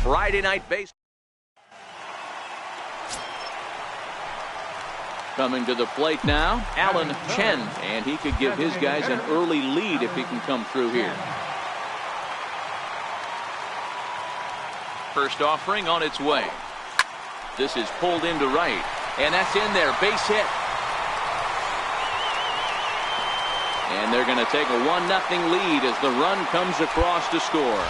Friday Night Baseball. Coming to the plate now, Alan Chen, and he could give his guys an early lead if he can come through here. First offering on its way. This is pulled into right, and that's in there, base hit. And they're going to take a 1-0 lead as the run comes across to score.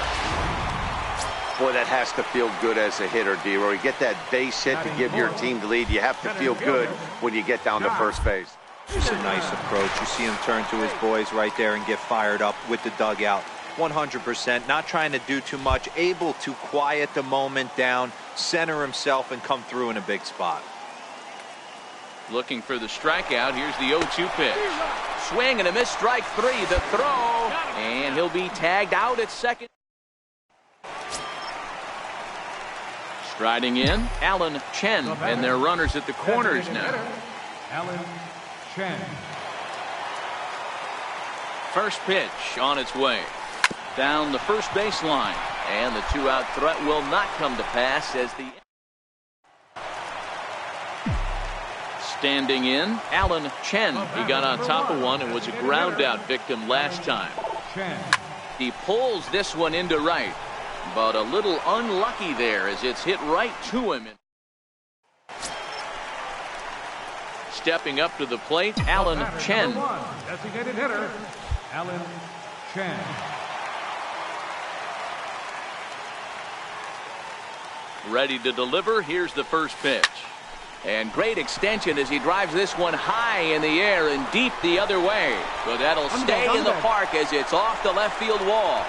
Boy, that has to feel good as a hitter, D-Roy. You get that base hit to give your team the lead. You have to feel good when you get down to first base. It's a nice approach. You see him turn to his boys right there and get fired up with the dugout. 100%, not trying to do too much, able to quiet the moment down, center himself, and come through in a big spot. Looking for the strikeout. Here's the 0-2 pitch. Swing and a miss, strike three. The throw, and he'll be tagged out at second. Striding in, Alan Chen, and their runners at the corners now. Alan Chen. First pitch on its way. Down the first baseline, and the two-out threat will not come to pass as the... Standing in, Alan Chen. He got on top of one and was a ground-out victim last time. He pulls this one into right, but a little unlucky there as it's hit right to him. Stepping up to the plate, Alan Chen. Designated hitter, Alan Chen. Ready to deliver. Here's the first pitch. And great extension as he drives this one high in the air and deep the other way. So that'll stay in the park as it's off the left field wall.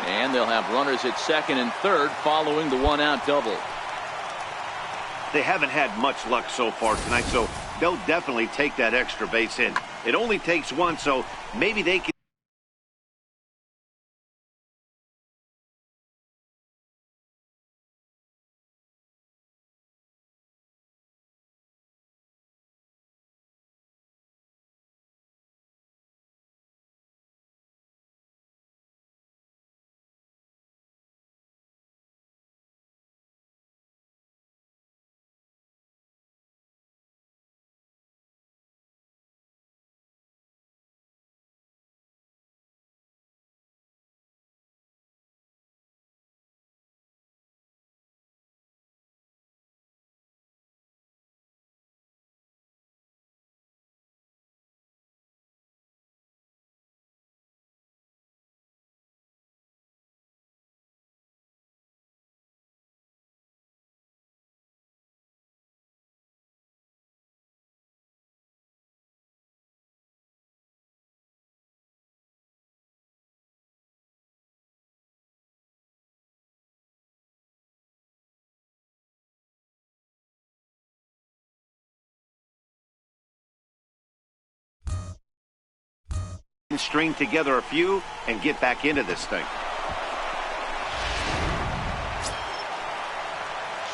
And they'll have runners at second and third following the one-out double. They haven't had much luck so far tonight, so they'll definitely take that extra base hit. It only takes one, so maybe they can. String together a few and get back into this thing.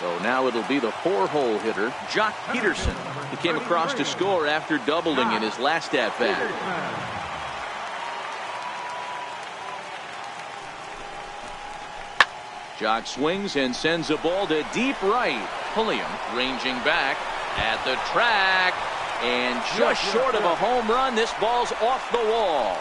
So now it'll be the four-hole hitter, Jock Peterson. He came across to score after doubling in his last at-bat. Jock swings and sends a ball to deep right. Pulliam ranging back at the track. And just short of a home run, this ball's off the wall.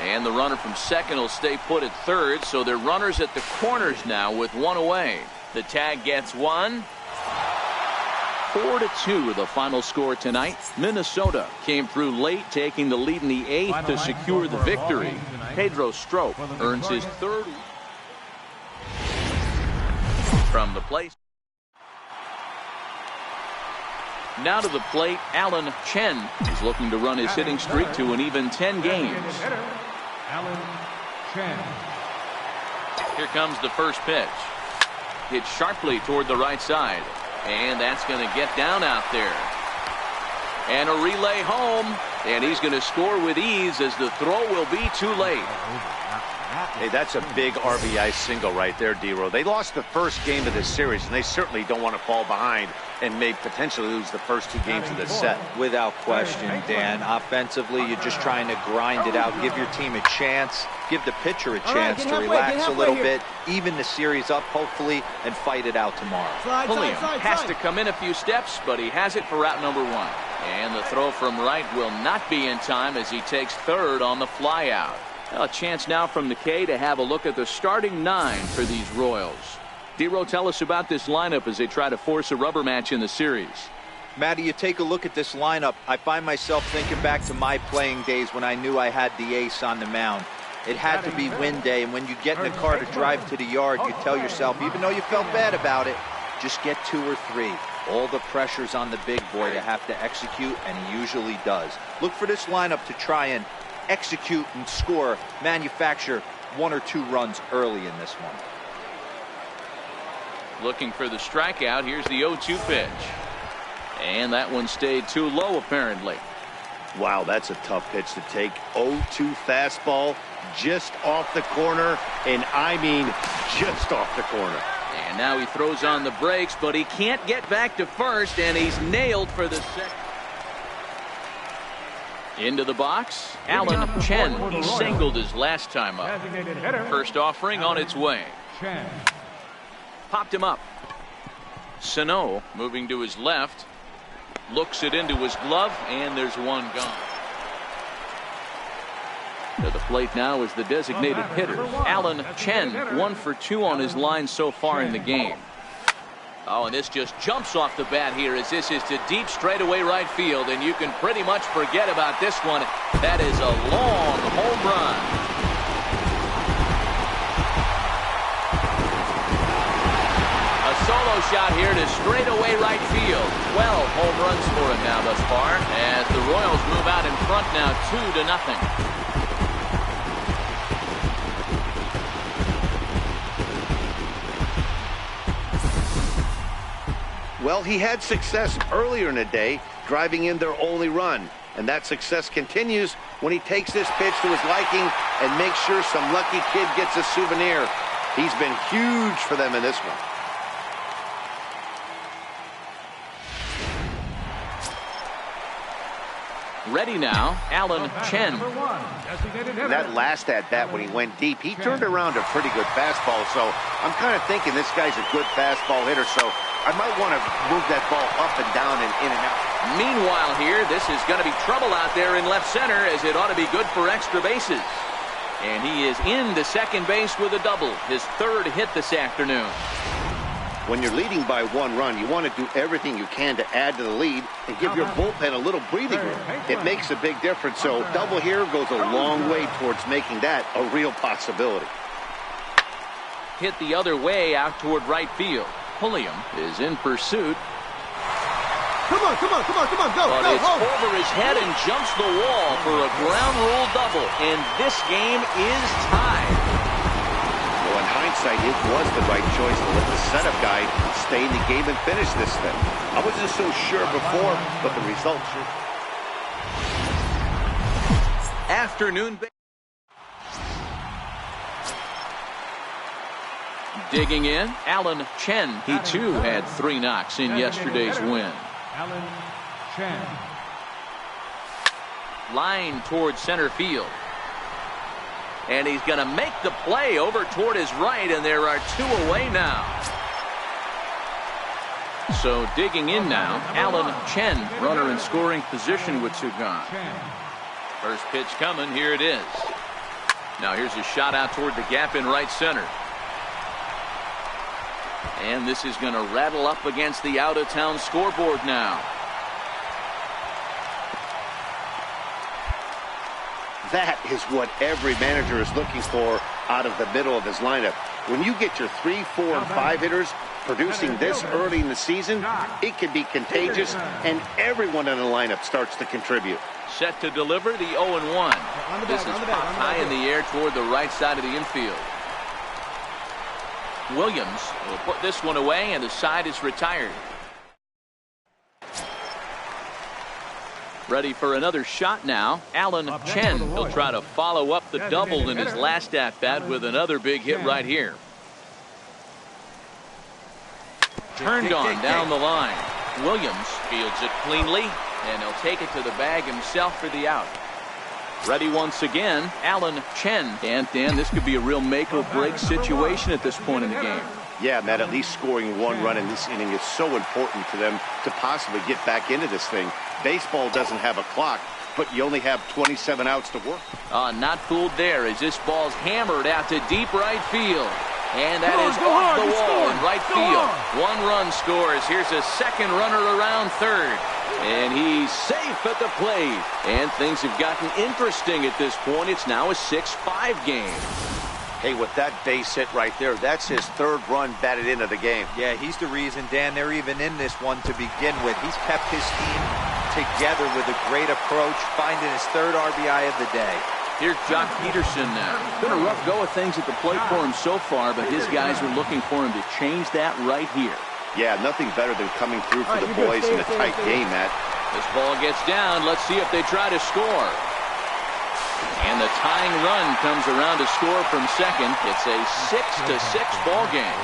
And the runner from second will stay put at third, so they're runners at the corners now with one away. The tag gets one. 4-2 the final score tonight. Minnesota came through late, taking the lead in the eighth to secure the victory. Pedro Strop earns his third from the plate. Now to the plate, Alan Chen is looking to run his hitting streak to an even 10 games. Alan Chen. Here comes the first pitch. Hit sharply toward the right side. And that's going to get down out there. And a relay home. And he's going to score with ease as the throw will be too late. Hey, that's a big RBI single right there, D-Row. They lost the first game of this series, and they certainly don't want to fall behind and may potentially lose the first 2 games of this set. Without question, Dan. Offensively, you're just trying to grind it out, give your team a chance, give the pitcher a chance to relax a little bit, even the series up, hopefully, and fight it out tomorrow. Pulliam has to come in a few steps, but he has it for out number 1. And the throw from right will not be in time as he takes third on the flyout. A chance now from McKay to have a look at the starting 9 for these Royals. D-Row, tell us about this lineup as they try to force a rubber match in the series. Matty, you take a look at this lineup. I find myself thinking back to my playing days when I knew I had the ace on the mound. It had to be win day, and when you get in the car to drive to the yard, you tell yourself, even though you felt bad about it, just get 2 or 3. All the pressure's on the big boy to have to execute, and he usually does. Look for this lineup to try and execute and score, manufacture 1 or 2 runs early in this one. Looking for the strikeout. Here's the 0-2 pitch. And that one stayed too low, apparently. Wow, that's a tough pitch to take. 0-2 fastball just off the corner, and I mean just off the corner. And now he throws on the brakes, but he can't get back to first, and he's nailed for the second. Into the box, Alan Chen. He singled his last time up. First offering on its way. Popped him up. Sano moving to his left. Looks it into his glove, and there's one gone. To the plate now is the designated hitter, Alan Chen. 1 for 2 on his line so far in the game. Oh, and this just jumps off the bat here as this is to deep straightaway right field, and you can pretty much forget about this one. That is a long home run. A solo shot here to straightaway right field. 12 home runs for him now thus far, as the Royals move out in front now 2-0. Well, he had success earlier in the day, driving in their only run. And that success continues when he takes this pitch to his liking and makes sure some lucky kid gets a souvenir. He's been huge for them in this one. Ready now, Alan Chen. That last at-bat when he went deep, he turned around a pretty good fastball. So I'm kind of thinking this guy's a good fastball hitter. So I might want to move that ball up and down and in and out. Meanwhile here, this is going to be trouble out there in left center, as it ought to be good for extra bases. And he is into second base with a double, his 3rd hit this afternoon. When you're leading by 1 run, you want to do everything you can to add to the lead and give your bullpen a little breathing room. It makes a big difference, so double here goes a long way towards making that a real possibility. Hit the other way out toward right field. Pulliam is in pursuit. Come on, go, But it's over his head and jumps the wall for a ground rule double, and this game is tied. Well, in hindsight, it was the right choice to let the setup guy stay in the game and finish this thing. I wasn't so sure before, but the result sure. Afternoon. Digging in, Alan Chen. He too had 3 knocks in yesterday's win. Alan Chen. Line towards center field. And he's going to make the play over toward his right, and there are 2 away now. So digging in now, Alan Chen, runner in scoring position with 2 gone. First pitch coming, here it is. Now here's a shot out toward the gap in right center. And this is going to rattle up against the out-of-town scoreboard now. That is what every manager is looking for out of the middle of his lineup. When you get your 3, 4, and 5 hitters producing this early in the season, it can be contagious, and everyone in the lineup starts to contribute. Set to deliver the 0-1. This is popped high in the air toward the right side of the infield. Williams will put this one away, and the side is retired. Ready for another shot now. Alan Chen. He'll try to follow up the double in his last at-bat with another big hit right here. Turned on down the line. Williams fields it cleanly, and he'll take it to the bag himself for the out. Ready once again, Alan Chen. And Dan, this could be a real make-or-break situation at this point in the game. Yeah, Matt, at least scoring one run in this inning is so important to them to possibly get back into this thing. Baseball doesn't have a clock, but you only have 27 outs to work. Not fooled there as this ball's hammered out to deep right field. And that is off the wall in right field. One run scores. Here's a second runner around third. And he's safe at the plate. And things have gotten interesting at this point. It's now a 6-5 game. Hey, with that base hit right there, that's his third run batted into the game. Yeah, he's the reason, Dan, they're even in this one to begin with. He's kept his team together with a great approach, finding his third RBI of the day. Here's Jock Peterson now. Been a rough go of things at the plate for him so far, but his guys are looking for him to change that right here. Yeah, nothing better than coming through for the boys in a tight game, Matt. This ball gets down. Let's see if they try to score. And the tying run comes around to score from second. It's a 6-6 ball game.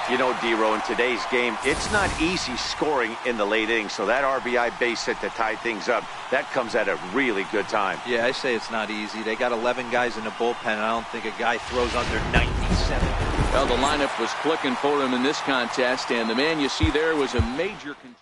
You know, D-Row, in today's game, it's not easy scoring in the late innings, so that RBI base hit to tie things up, that comes at a really good time. Yeah, I say it's not easy. They got 11 guys in the bullpen, and I don't think a guy throws under 97. Well, the lineup was clicking for him in this contest, and the man you see there was a major contributor.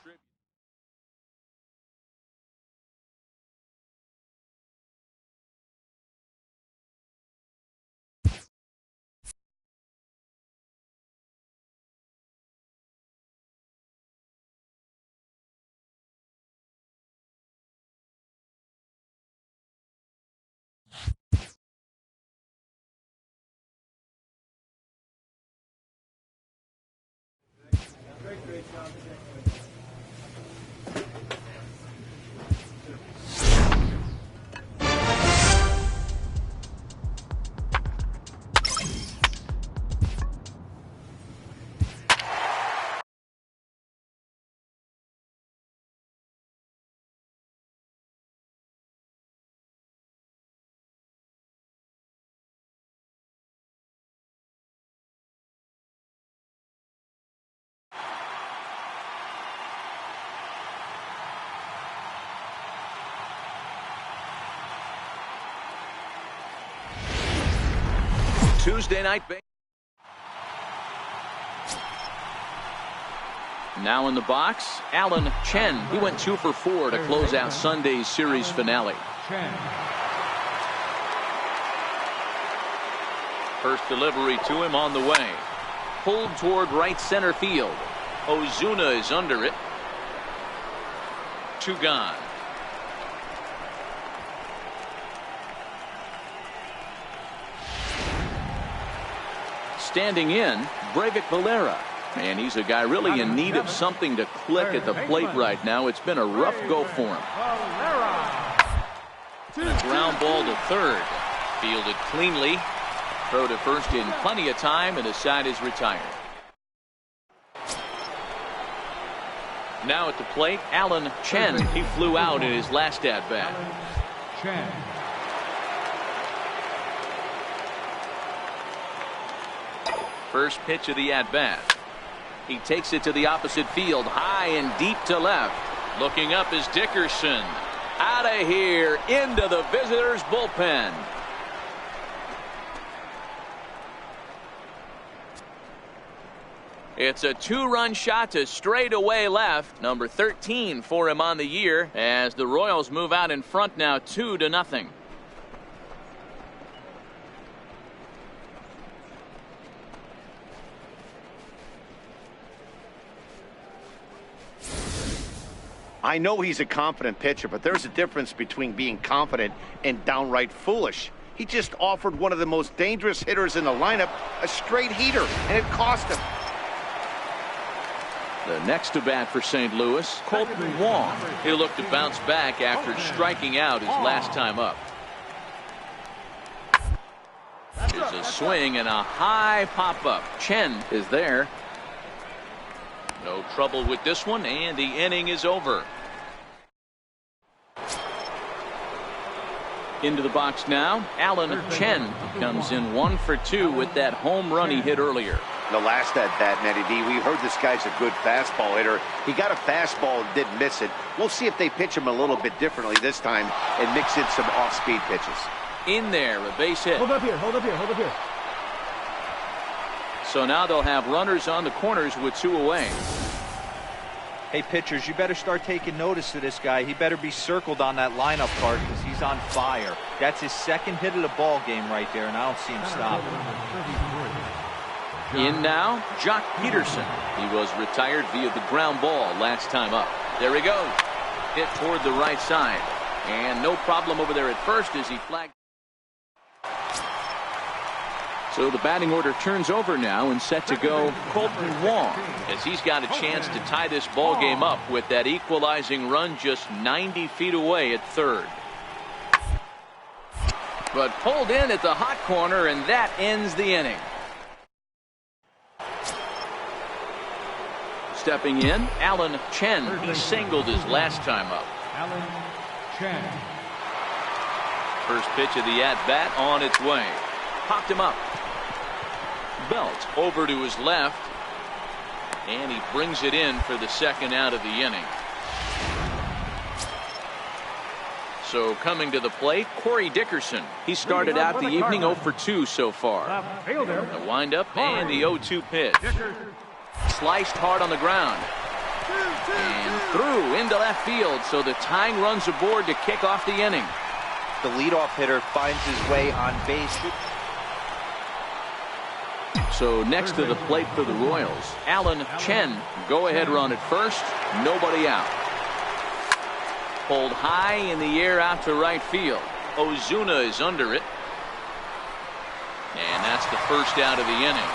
Tuesday night. Now in the box, Alan Chen. He went 2 for 4 to close out Sunday's series finale. First delivery to him on the way. Pulled toward right center field. Ozuna is under it. 2 gone. Standing in, Breivik Valera. And he's a guy really in need of something to click at the plate right now. It's been a rough go for him. A ground ball to third. Fielded cleanly. Throw to first in plenty of time, and the side is retired. Now at the plate, Alan Chen. He flew out in his last at-bat. First pitch of the at-bat. He takes it to the opposite field, high and deep to left. Looking up is Dickerson. Out of here, into the visitors' bullpen. It's a 2-run shot to straightaway left. Number 13 for him on the year as the Royals move out in front now 2-0. I know he's a confident pitcher, but there's a difference between being confident and downright foolish. He just offered one of the most dangerous hitters in the lineup a straight heater, and it cost him. The next to bat for St. Louis, Colton Wong. He'll look to bounce back after striking out his last time up. There's a swing and a high pop-up. Chen is there. No trouble with this one, and the inning is over. Into the box now, Alan Chen comes in 1 for 2 with that home run he hit earlier. The last at bat, Matty D, we heard this guy's a good fastball hitter. He got a fastball and didn't miss it. We'll see if they pitch him a little bit differently this time and mix in some off-speed pitches. In there, a base hit. Hold up here, hold up here, hold up here. So now they'll have runners on the corners with 2 away. Hey, pitchers, you better start taking notice of this guy. He better be circled on that lineup card because he's on fire. That's his second hit of the ball game right there, and I don't see him stopping. In now, Jock Peterson. He was retired via the ground ball last time up. There he goes. Hit toward the right side. And no problem over there at first as he flagged. So the batting order turns over now and set to go Colton Wong as he's got a chance to tie this ball game up with that equalizing run just 90 feet away at third. But pulled in at the hot corner, and that ends the inning. Stepping in, Alan Chen. He singled his last time up. Alan Chen. First pitch of the at-bat on its way. Popped him up. Belt over to his left. And he brings it in for the second out of the inning. So coming to the plate, Corey Dickerson. He started out the evening 0 for 2 so far. The windup and the 0-2 pitch. Sliced hard on the ground. And through into left field. So the tying runs aboard to kick off the inning. The leadoff hitter finds his way on base. So next to the plate for the Royals, Alan Chen. Go ahead run at first. Nobody out. Pulled high in the air out to right field. Ozuna is under it. And that's the first out of the inning.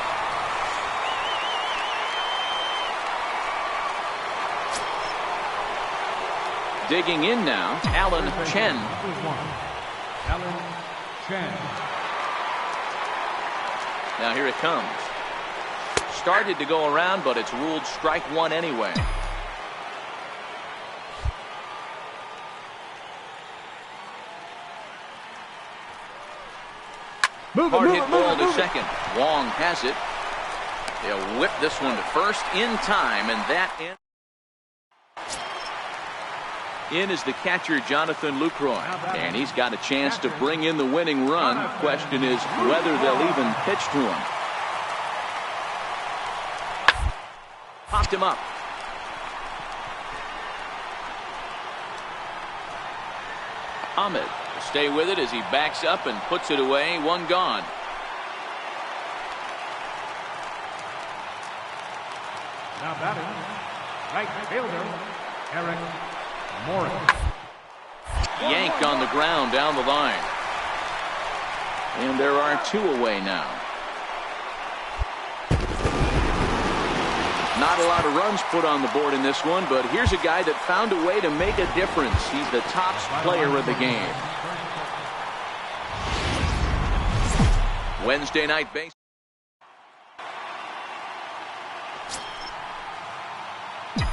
Digging in now, Alan Chen. Alan Chen. Now here it comes. Started to go around, but it's ruled strike one anyway. Hard hit ball to second. Wong has it. They'll whip this one to first in time, and that ends. In is the catcher, Jonathan Lucroy, and he's got a chance to bring in the winning run. Question is whether they'll even pitch to him. Popped him up. Ahmed will stay with it as he backs up and puts it away. One gone. Now batting, right fielder, Eric Morris. Yanked on the ground down the line. And there are two away now. Not a lot of runs put on the board in this one, but here's a guy that found a way to make a difference. He's the top player of the game. Wednesday night baseball.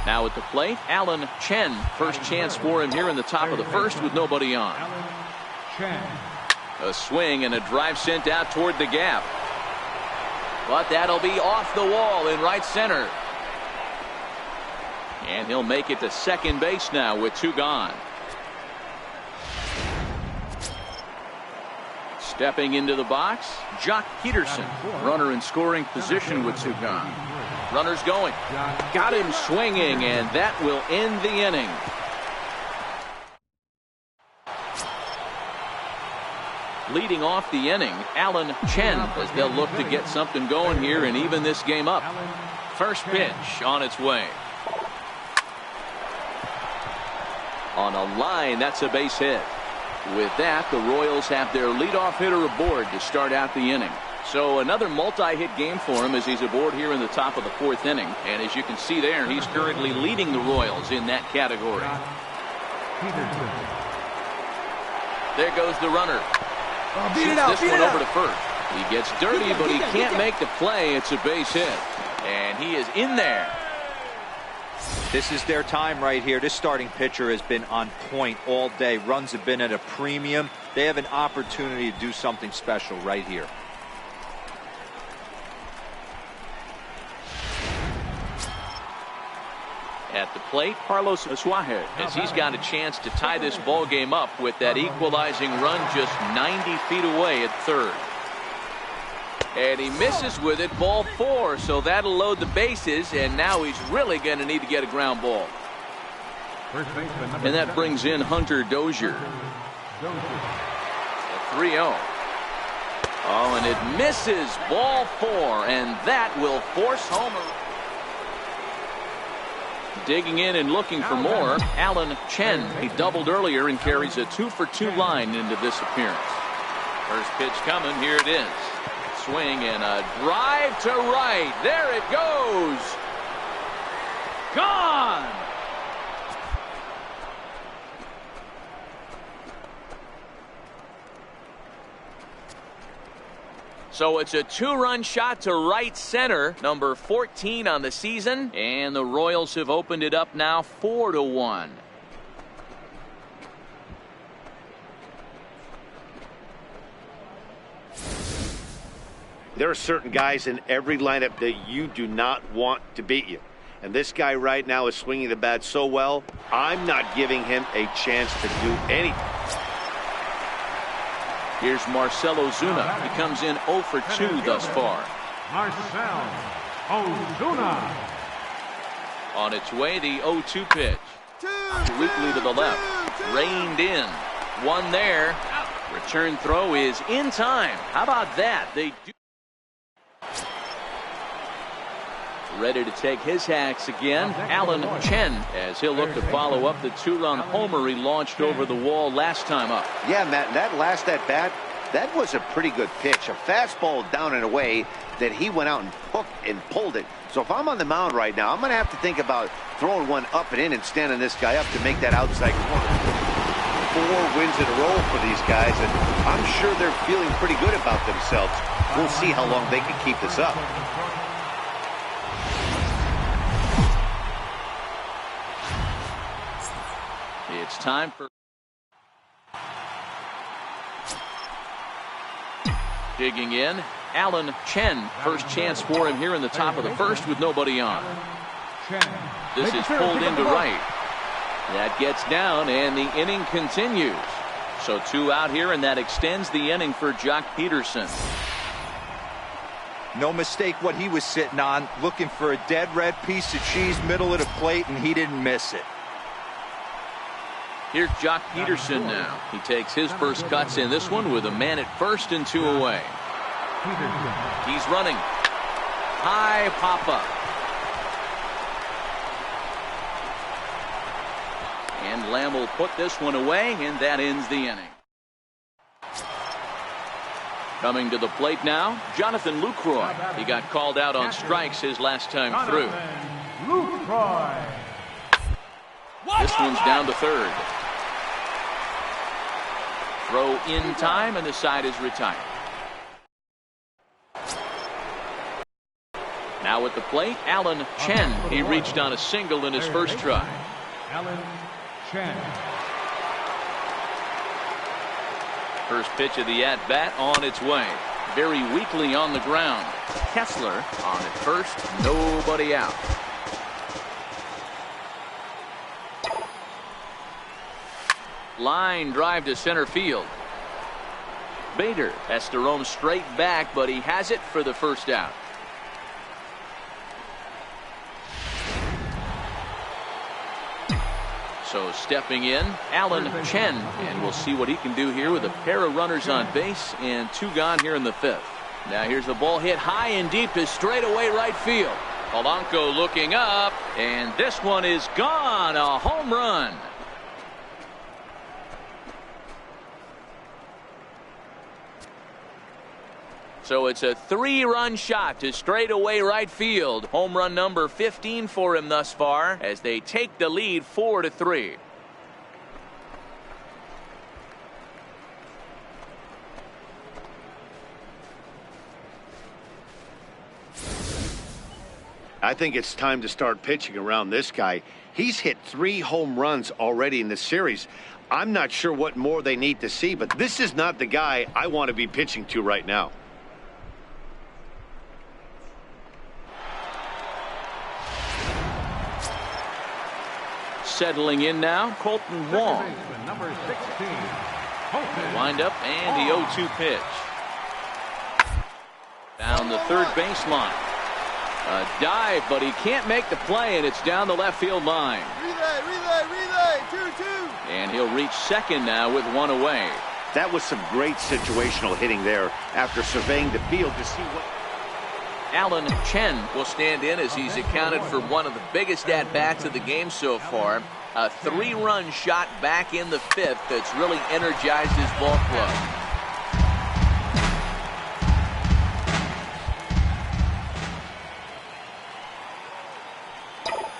Now at the plate, Alan Chen. First chance for him here in the top of the first with nobody on. Alan Chen. A swing and a drive sent out toward the gap. But that'll be off the wall in right center. And he'll make it to second base now with two gone. Stepping into the box, Jock Peterson. Runner in scoring position with two gone. Runners going. Got him swinging, and that will end the inning. Leading off the inning, Alan Chen, as they'll look to get something going here and even this game up. First pitch on its way. On a line, that's a base hit. With that, the Royals have their leadoff hitter aboard to start out the inning. So another multi-hit game for him as he's aboard here in the top of the fourth inning. And as you can see there, he's currently leading the Royals in that category. There goes the runner. Shoots this one over to first. He gets dirty, but he can't make the play. It's a base hit. And he is in there. This is their time right here. This starting pitcher has been on point all day. Runs have been at a premium. They have an opportunity to do something special right here. At the plate, Carlos Suarez, as he's got a chance to tie this ball game up with that equalizing run just 90 feet away at third. And he misses with it, ball 4, so that'll load the bases, and now he's really going to need to get a ground ball. And that brings in Hunter Dozier. 3-0. Oh, and it misses, ball 4, and that will force Homer. Digging in and looking for more, Alan Chen. He doubled earlier and carries a 2-for-2 line into this appearance. First pitch coming, here it is. Swing and a drive to right. There it goes. Gone. So it's a 2-run shot to right center, number 14 on the season, and the Royals have opened it up now 4-1. There are certain guys in every lineup that you do not want to beat you. And this guy right now is swinging the bat so well, I'm not giving him a chance to do anything. Here's Marcell Ozuna. He comes in 0 for 2 thus far. Marcell Ozuna. On its way, the 0-2 pitch. Obliquely to the left. Reined in. One there. Return throw is in time. How about that? They do. Ready to take his hacks again, Alan Chen, as he'll look to follow up the 2-run homer he launched over the wall last time up. Yeah, Matt, that last at-bat, that was a pretty good pitch. A fastball down and away that he went out and hooked and pulled it. So if I'm on the mound right now, I'm going to have to think about throwing one up and in and standing this guy up to make that outside corner. 4 wins in a row for these guys, and I'm sure they're feeling pretty good about themselves. We'll see how long they can keep this up. It's time for digging in, Alan Chen. First chance for him here in the top of the first with nobody on. This is pulled into right. That gets down, and the inning continues. So 2 out here, and that extends the inning for Jock Peterson. No mistake what he was sitting on, looking for a dead red piece of cheese middle of the plate, and he didn't miss it. Here's Jock Peterson now. He takes his first cuts in this one with a man at first and 2 away. He's running. High pop-up. And Lamb will put this one away, and that ends the inning. Coming to the plate now, Jonathan Lucroy. He got called out on strikes his last time through. Lucroy. This one's down to third. Throw in time, and the side is retired. Now at the plate, Alan Chen. He reached on a single in his first try. Alan Chen. First pitch of the at-bat on its way. Very weakly on the ground. Kessler on at first, nobody out. Line drive to center field. Bader has to roam straight back, but he has it for the first out. So stepping in, Alan Chen, and we'll see what he can do here with a pair of runners on base and 2 gone here in the 5th. Now here's a ball hit high and deep to straightaway right field. Polanco looking up, and this one is gone. A home run. So it's a 3-run shot to straightaway right field. Home run number 15 for him thus far as they take the lead 4-3. I think it's time to start pitching around this guy. He's hit 3 home runs already in this series. I'm not sure what more they need to see, but this is not the guy I want to be pitching to right now. Settling in now, Colton Wong. Number 16. Wind up and the 0-2 pitch. Down the third baseline. A dive, but he can't make the play, and it's down the left field line. Relay, 2-2. And he'll reach second now with 1 away. That was some great situational hitting there after surveying the field to see what... Alan Chen will stand in as he's accounted for one of the biggest at-bats of the game so far. A 3-run shot back in the 5th that's really energized his ball club.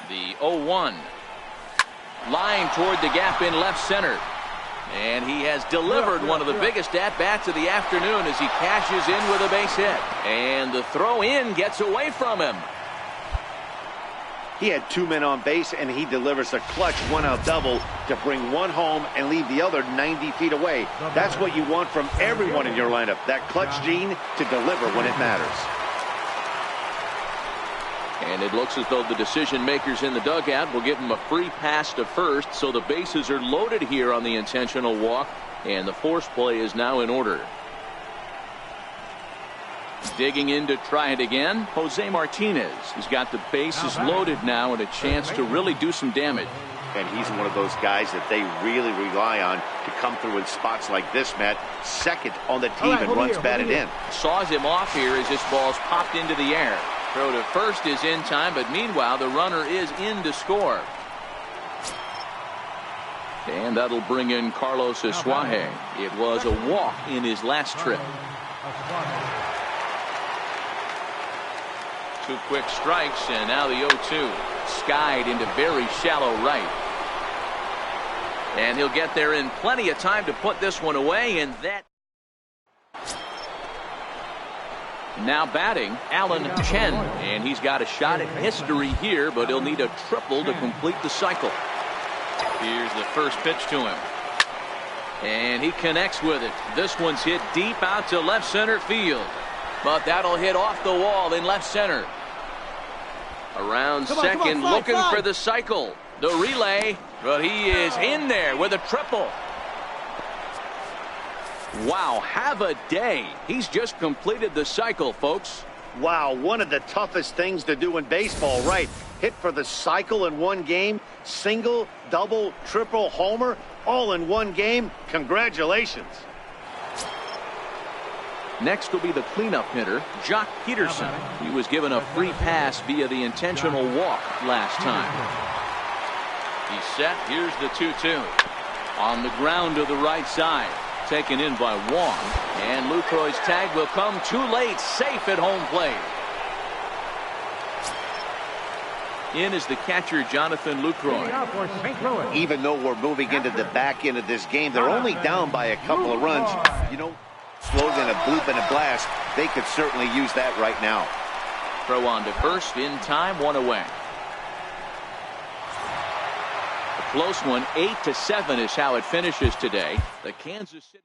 The 0-1. Line toward the gap in left center. And he has delivered one of the biggest at-bats of the afternoon as he cashes in with a base hit. And the throw in gets away from him. He had 2 men on base, and he delivers a clutch 1-out double to bring 1 home and leave the other 90 feet away. That's what you want from everyone in your lineup, that clutch gene to deliver when it matters. And it looks as though the decision makers in the dugout will give him a free pass to first, so the bases are loaded here on the intentional walk, and the force play is now in order. Digging in to try it again, Jose Martinez. He's got the bases loaded now and a chance to really do some damage. And he's one of those guys that they really rely on to come through in spots like this, Matt. Second on the team and runs batted in. Saws him off here as this ball's popped into the air. Throw to first is in time, but meanwhile the runner is in to score. And that'll bring in Carlos Asuaje. It was a walk in his last trip. 2 quick strikes, and now the 0-2. Skied into very shallow right. And he'll get there in plenty of time to put this one away, and that... Now batting, Alan Chen, and he's got a shot at history here, but he'll need a triple to complete the cycle. Here's the first pitch to him. And he connects with it. This one's hit deep out to left center field. But that'll hit off the wall in left center. Around second, looking for the cycle. The relay, but he is in there with a triple. Wow, have a day. He's just completed the cycle, folks. Wow, one of the toughest things to do in baseball, right? Hit for the cycle in one game, single, double, triple, homer, all in one game. Congratulations. Next will be the cleanup hitter, Jock Peterson. He was given a free pass via the intentional walk last time. He's set. Here's the 2-2. On the ground to the right side. Taken in by Wong, and Lucroy's tag will come too late. Safe at home plate. In is the catcher, Jonathan Lucroy. Even though we're moving into the back end of this game, they're only down by a couple of runs. You know, slower than a bloop and a blast, they could certainly use that right now. Throw on to first in time, 1 away. A close one, 8-7 is how it finishes today. The Kansas City